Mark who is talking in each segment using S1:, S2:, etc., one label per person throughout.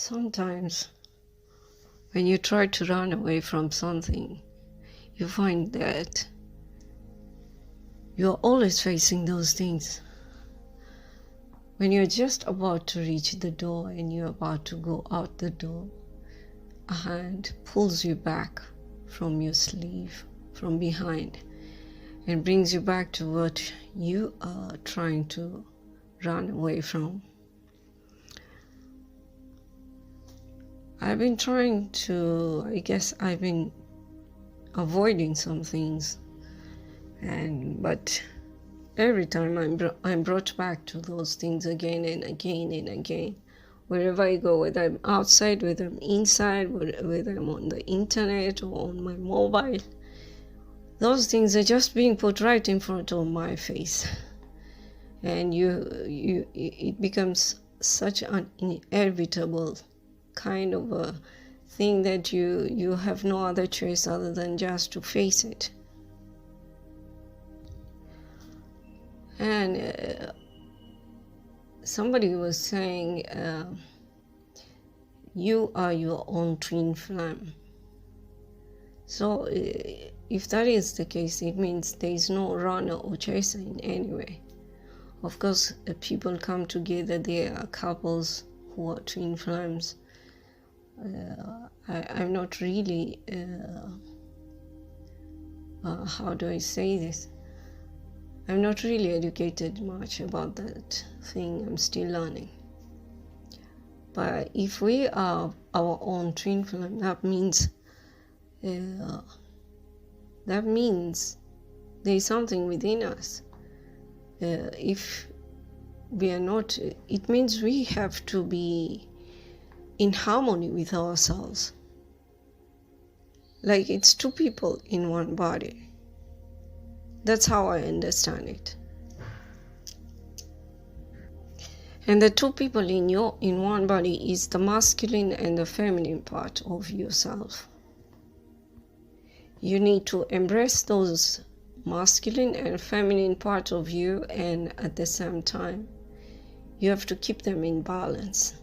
S1: Sometimes when you try to run away from something, you find that you're always facing those things. When you're just about to reach the door and you're about to go out the door, a hand pulls you back from your sleeve, from behind, and brings you back to what you are trying to run away from. I've been avoiding some things, but every time I'm brought back to those things again and again and again. Wherever I go, whether I'm outside, whether I'm inside, whether I'm on the internet or on my mobile, those things are just being put right in front of my face. And it becomes such an inevitable kind of a thing that you have no other choice other than just to face it. And somebody was saying, you are your own twin flame. So if that is the case, it means there is no runner or chaser in any way. Of course, people come together, there are couples who are twin flames. I'm not really, how do I say this? I'm not really educated much about that thing. I'm still learning. But if we are our own twin flame, that means there is something within us. If we are not, it means we have to be in harmony with ourselves. Like it's two people in one body. That's how I understand it. And the two people in one body is the masculine and the feminine part of yourself. You need to embrace those masculine and feminine part of you, and at the same time, you have to keep them in balance.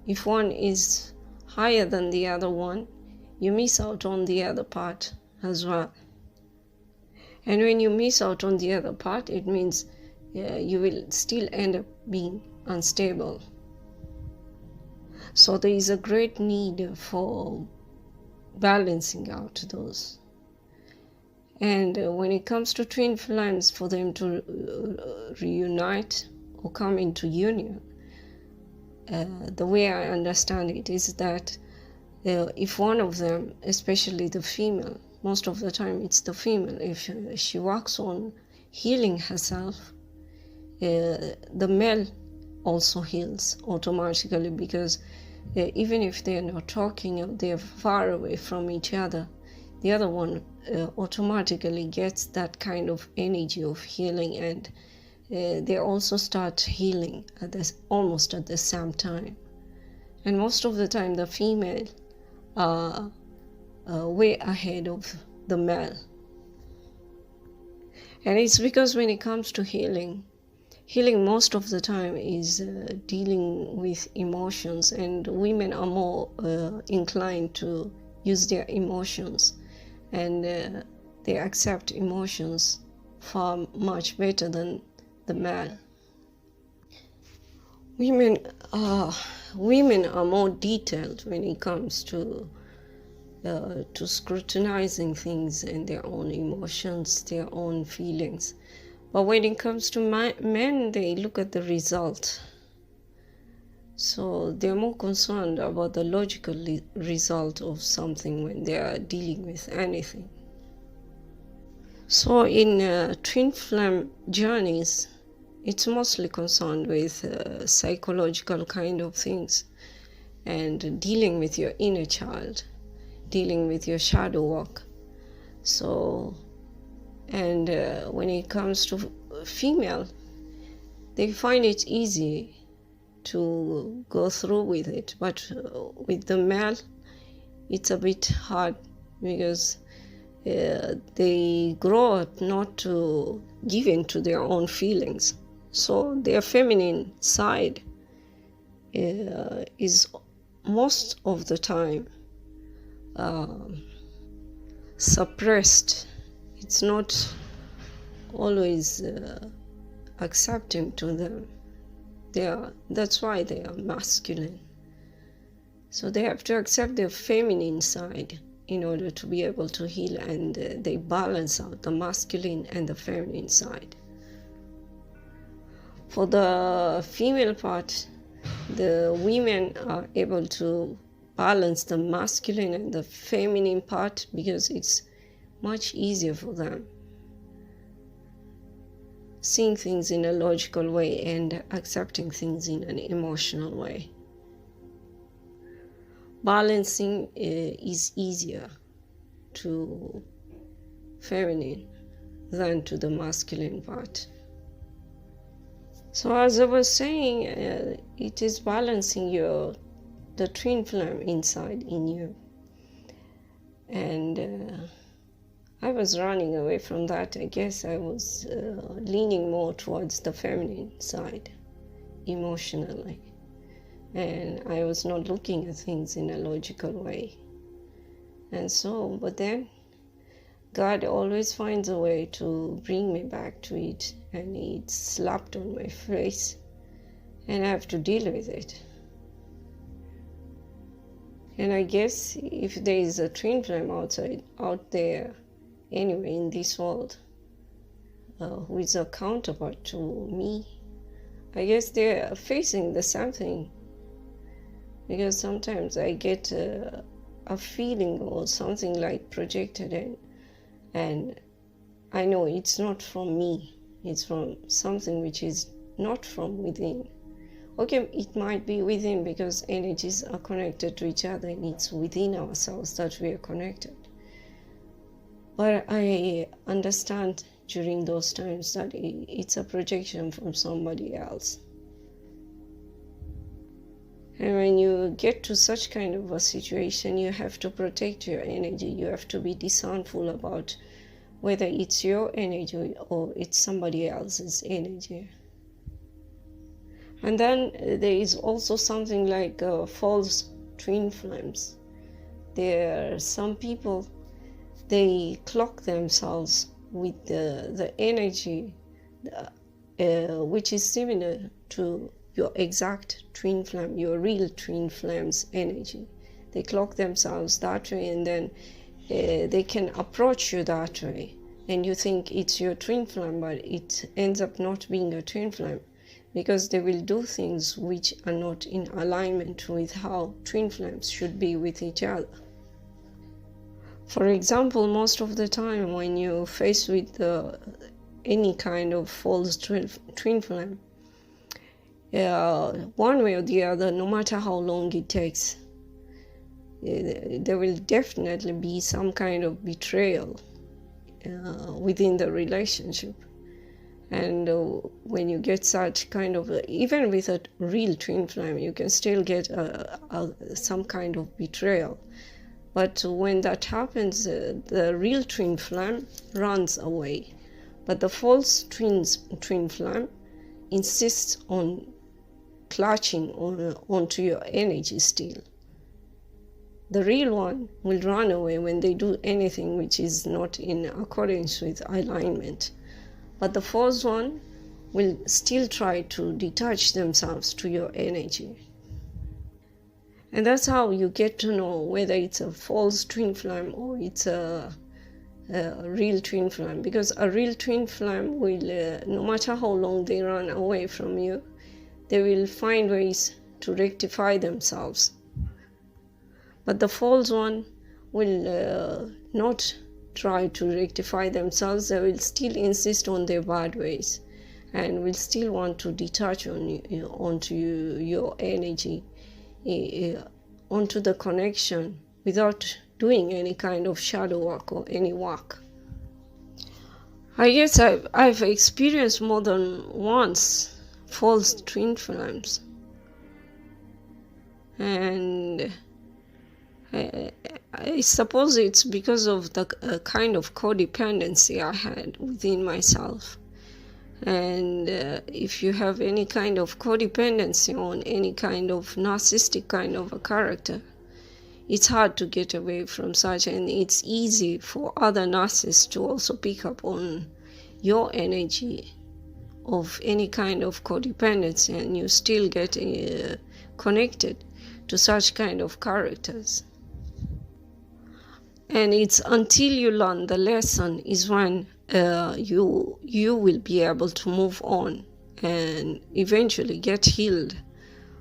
S1: If one is higher than the other one, you miss out on the other part as well. And when you miss out on the other part, it means you will still end up being unstable. So there is a great need for balancing out those. And when it comes to twin flames, for them to reunite or come into union, the way I understand it is that if one of them, especially the female, most of the time it's the female, if she works on healing herself, the male also heals automatically, because even if they're not talking or they're far away from each other, the other one automatically gets that kind of energy of healing, and they also start healing almost at the same time. And most of the time the female are way ahead of the male. And it's because when it comes to healing most of the time is dealing with emotions, and women are more inclined to use their emotions, and they accept emotions far much better than the male. Women are more detailed when it comes to scrutinizing things and their own emotions, their own feelings. But when it comes to men, they look at the result. So they're more concerned about the logical result of something when they are dealing with anything. So in twin flame journeys, it's mostly concerned with psychological kind of things, and dealing with your inner child, dealing with your shadow work. So, and when it comes to female, they find it easy to go through with it, but with the male, it's a bit hard, because they grow up not to give in to their own feelings. So their feminine side is most of the time suppressed. It's not always accepting to them. That's why they are masculine. So they have to accept their feminine side in order to be able to heal, and they balance out the masculine and the feminine side. For the female part, the women are able to balance the masculine and the feminine part because it's much easier for them. Seeing things in a logical way and accepting things in an emotional way. Balancing is easier to feminine than to the masculine part. So as I was saying, it is balancing the twin flame inside in you. And I was running away from that. I guess I was leaning more towards the feminine side emotionally. And I was not looking at things in a logical way. And so, but then God always finds a way to bring me back to it, and it slapped on my face, and I have to deal with it. And I guess if there is a twin flame out there, anyway, in this world, who is a counterpart to me, I guess they're facing the same thing. Because sometimes I get a feeling or something like projected in, and I know it's not from me. It's from something which is not from within. Okay, it might be within because energies are connected to each other, and it's within ourselves that we are connected. But I understand during those times that it's a projection from somebody else. And when you get to such kind of a situation, you have to protect your energy. You have to be discernful about whether it's your energy or it's somebody else's energy. And then there is also something like false twin flames. There are some people, they clock themselves with the energy which is similar to your exact twin flame, your real twin flame's energy. They clock themselves that way, and then they can approach you that way, and you think it's your twin flame, but it ends up not being a twin flame, because they will do things which are not in alignment with how twin flames should be with each other. For example, most of the time when you're faced with any kind of false twin flame, one way or the other, no matter how long it takes, there will definitely be some kind of betrayal within the relationship. And when you get such kind of, even with a real twin flame, you can still get some kind of betrayal. But when that happens, the real twin flame runs away. But the false twin flame insists on clutching onto your energy still. The real one will run away when they do anything which is not in accordance with alignment. But the false one will still try to detach themselves to your energy. And that's how you get to know whether it's a false twin flame or it's a real twin flame. Because a real twin flame will, no matter how long they run away from you, they will find ways to rectify themselves. But the false one will not try to rectify themselves. They will still insist on their bad ways and will still want to detach onto your energy, onto the connection, without doing any kind of shadow work or any work. I guess I've experienced more than once false twin flames, and I suppose it's because of the kind of codependency I had within myself. And if you have any kind of codependency on any kind of narcissistic kind of a character, it's hard to get away from such, and it's easy for other narcissists to also pick up on your energy of any kind of codependency, and you still get connected to such kind of characters. And it's until you learn the lesson is when you will be able to move on and eventually get healed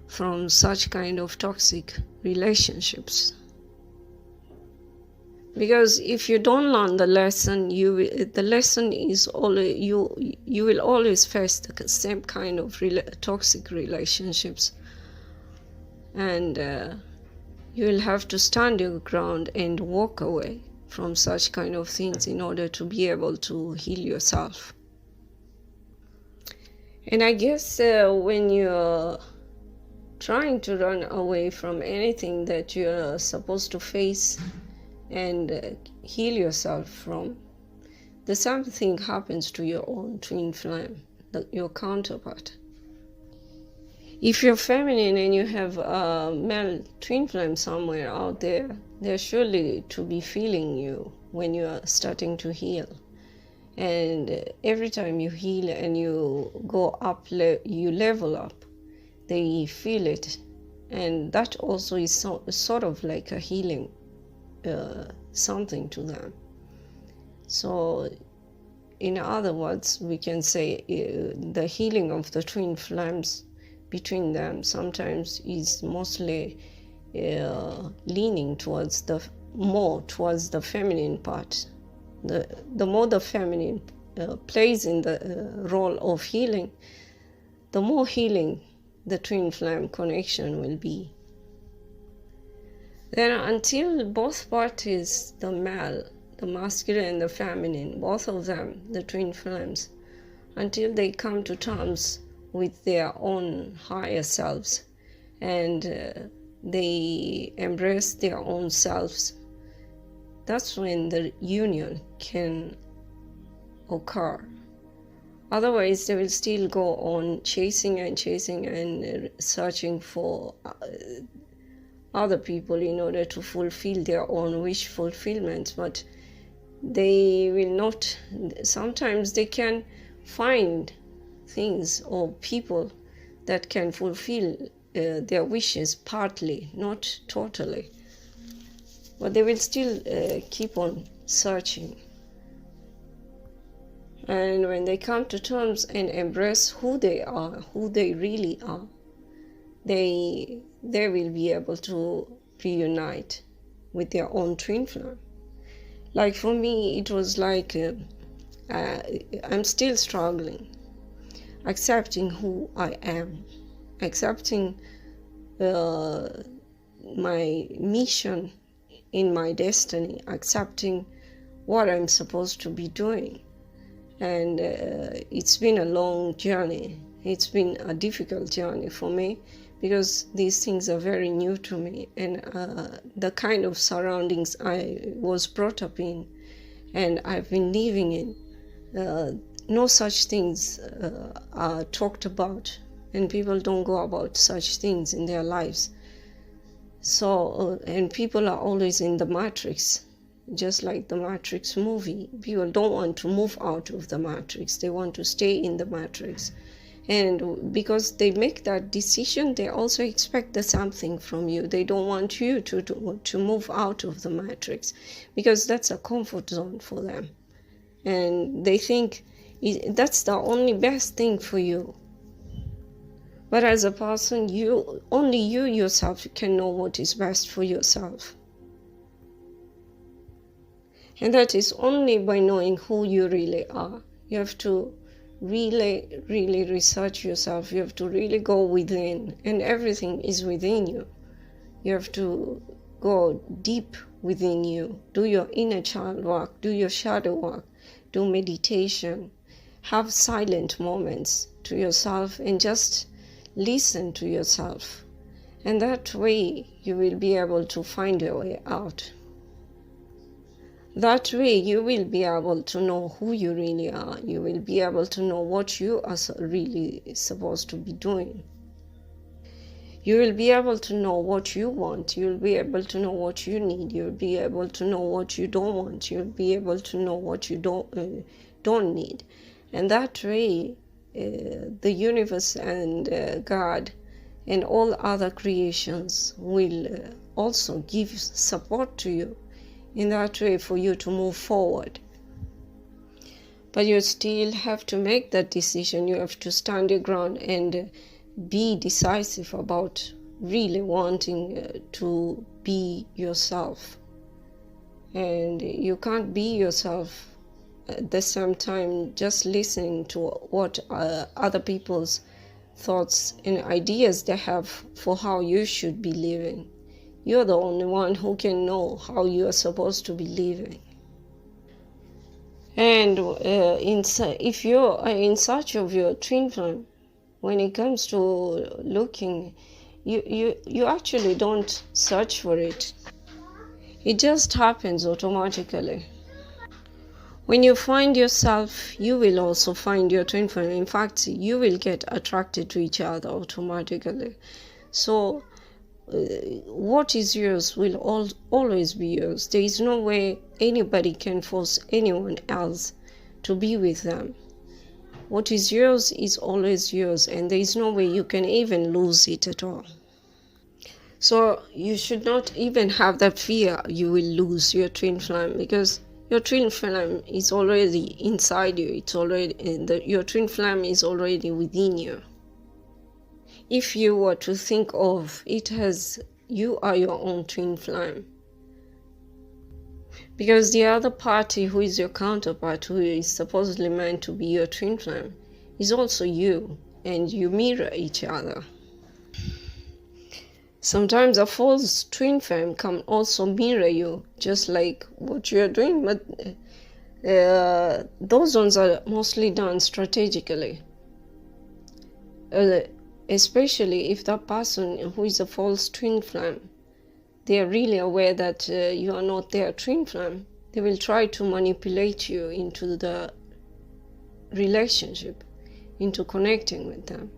S1: from such kind of toxic relationships. Because if you don't learn the lesson, the lesson is always, you will always face the same kind of toxic relationships, and you will have to stand your ground and walk away from such kind of things in order to be able to heal yourself. And I guess when you're trying to run away from anything that you're supposed to face and heal yourself from, the same thing happens to your own twin flame, your counterpart. If you're feminine and you have a male twin flame somewhere out there, they're surely to be feeling you when you are starting to heal. And every time you heal and you go up, you level up, they feel it. And that also is sort of like a healing something to them. So in other words, we can say the healing of the twin flames between them sometimes is mostly leaning towards the feminine part. The more the feminine plays in the role of healing, the more healing the twin flame connection will be. Then until both parties, the male, the masculine and the feminine, both of them, the twin flames, until they come to terms with their own higher selves and they embrace their own selves, that's when the union can occur. Otherwise, they will still go on chasing and searching for other people in order to fulfill their own wish fulfillment, but they will not. Sometimes they can find things or people that can fulfill their wishes partly, not totally, but they will still keep on searching. And when they come to terms and embrace who they are, who they really are, they will be able to reunite with their own twin flame. Like for me, it was like I'm still struggling, accepting who I am, accepting my mission in my destiny, accepting what I'm supposed to be doing. And it's been a long journey. It's been a difficult journey for me because these things are very new to me, and the kind of surroundings I was brought up in and I've been living in, no such things are talked about, and people don't go about such things in their lives. So and people are always in the matrix, just like the Matrix movie. People don't want to move out of the matrix, they want to stay in the matrix. And because they make that decision, they also expect something from you. They don't want you to move out of the matrix, because that's a comfort zone for them. And they think that's the only best thing for you. But as a person, only you yourself can know what is best for yourself. And that is only by knowing who you really are. You have to really research yourself. You have to really go within, and everything is within you. You have to go deep within you, do your inner child work, do your shadow work, do meditation, have silent moments to yourself and just listen to yourself. And that way you will be able to find your way out. That way you will be able to know who you really are. You will be able to know what you are really supposed to be doing. You will be able to know what you want. You'll be able to know what you need. You'll be able to know what you don't want. You'll be able to know what you don't need. And that way, the universe and God and all other creations will also give support to you in that way for you to move forward. But you still have to make that decision. You have to stand your ground and be decisive about really wanting to be yourself. And you can't be yourself at the same time just listening to what other people's thoughts and ideas they have for how you should be living. You're the only one who can know how you are supposed to be living. And if you are in search of your twin flame, when it comes to looking, you actually don't search for it. It just happens automatically. When you find yourself, you will also find your twin flame. In fact, you will get attracted to each other automatically. So what is yours will always be yours. There is no way anybody can force anyone else to be with them. What is yours is always yours, and there is no way you can even lose it at all. So you should not even have that fear you will lose your twin flame, because your twin flame is already inside you. It's already your twin flame is already within you. If you were to think of it as you are your own twin flame, because the other party who is your counterpart, who is supposedly meant to be your twin flame, is also you, and you mirror each other. Sometimes a false twin flame can also mirror you, just like what you're doing, but those ones are mostly done strategically. Especially if that person who is a false twin flame, they are really aware that you are not their twin flame, they will try to manipulate you into the relationship, into connecting with them.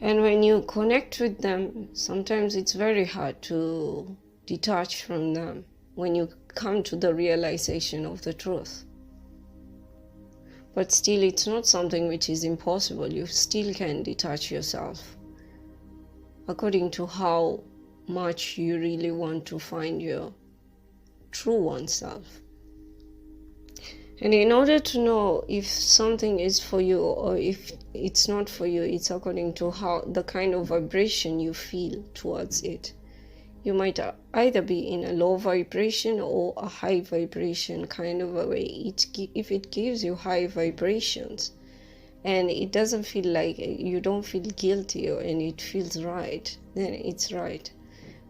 S1: And when you connect with them, sometimes it's very hard to detach from them when you come to the realization of the truth. But still, it's not something which is impossible. You still can detach yourself according to how much you really want to find your true oneself. And in order to know if something is for you or if it's not for you, it's according to how the kind of vibration you feel towards it. You might either be in a low vibration or a high vibration kind of a way. If it gives you high vibrations and it doesn't feel like, you don't feel guilty and it feels right, then it's right.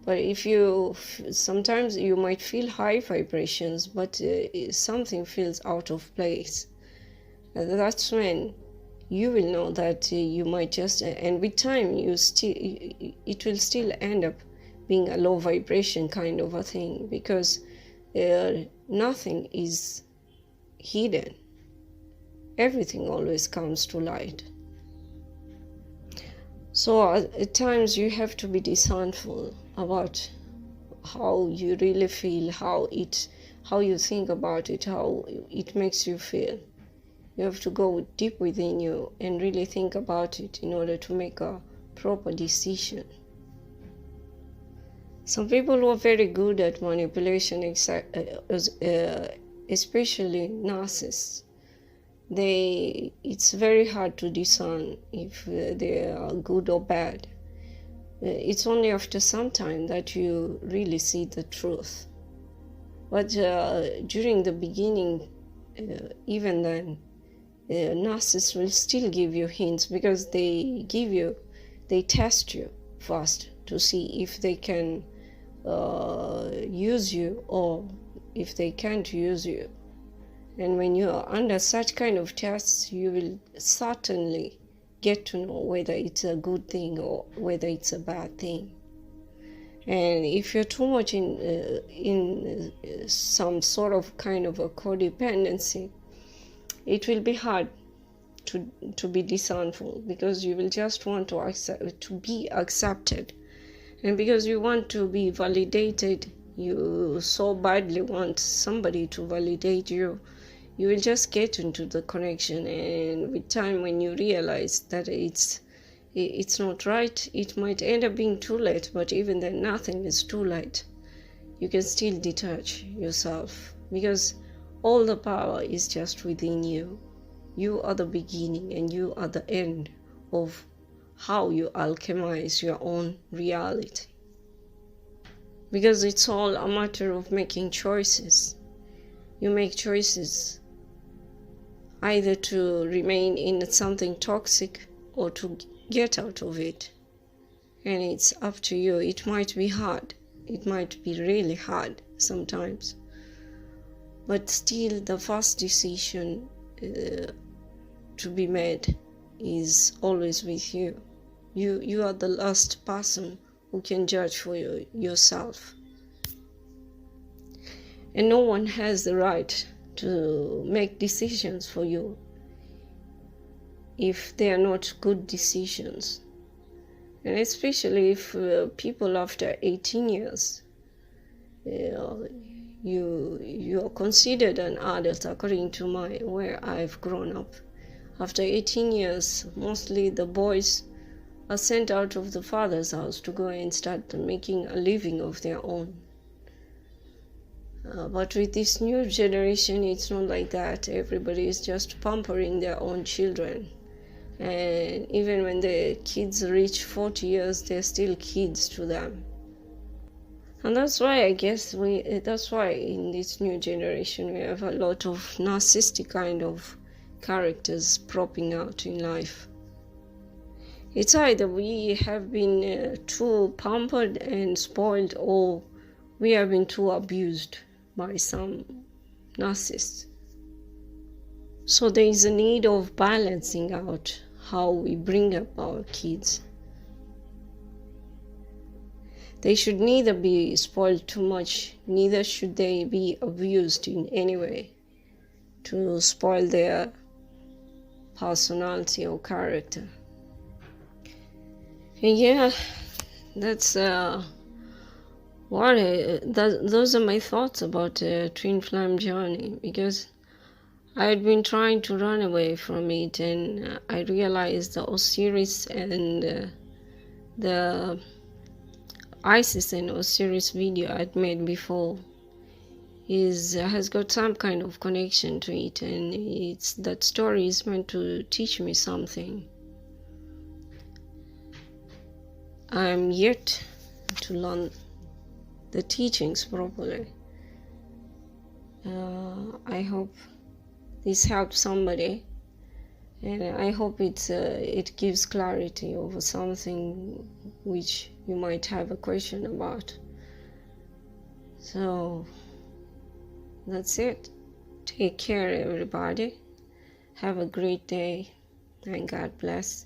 S1: But if sometimes you might feel high vibrations, but something feels out of place, that's when you will know that you might just, and with time, it will still end up being a low vibration kind of a thing, because nothing is hidden. Everything always comes to light. So at times you have to be discernful about how you really feel, how you think about it, how it makes you feel. You have to go deep within you and really think about it in order to make a proper decision. Some people who are very good at manipulation, especially narcissists, it's very hard to discern if they are good or bad. It's only after some time that you really see the truth. But during the beginning, even then, narcissists will still give you hints, because they test you first to see if they can use you or if they can't use you. And when you are under such kind of tests, you will certainly get to know whether it's a good thing or whether it's a bad thing. And if you're too much in some sort of kind of a codependency, it will be hard to be dishonorable, because you will just want to be accepted, and because you want to be validated, you so badly want somebody to validate you, you will just get into the connection. And with time, when you realize that it's not right, it might end up being too late. But even then, nothing is too late. You can still detach yourself, because all the power is just within you. You are the beginning and you are the end of how you alchemize your own reality. Because it's all a matter of making choices. You make choices either to remain in something toxic or to get out of it. And it's up to you. It might be hard. It might be really hard sometimes. But still, the first decision to be made is always with you. You are the last person who can judge for yourself. And no one has the right to make decisions for you if they are not good decisions. And especially if people after 18 years, you are considered an adult according to where I've grown up. After 18 years, mostly the boys are sent out of the father's house to go and start making a living of their own. But with this new generation, it's not like that. Everybody is just pampering their own children. And even when the kids reach 40 years, they're still kids to them. And that's why I guess that's why in this new generation we have a lot of narcissistic kind of characters propping out in life. It's either we have been too pampered and spoiled, or we have been too abused by some narcissists. So there is a need of balancing out how we bring up our kids. They should neither be spoiled too much, neither should they be abused in any way to spoil their personality or character. And yeah, that's those are my thoughts about Twin Flame journey, because I had been trying to run away from it, and I realized the Osiris and the Isis and Osiris video I'd made before has got some kind of connection to it, and that story is meant to teach me something. I'm yet to learn the teachings properly. I hope this helps somebody, and I hope it gives clarity over something which you might have a question about. So that's it. Take care, everybody. Have a great day, and God bless.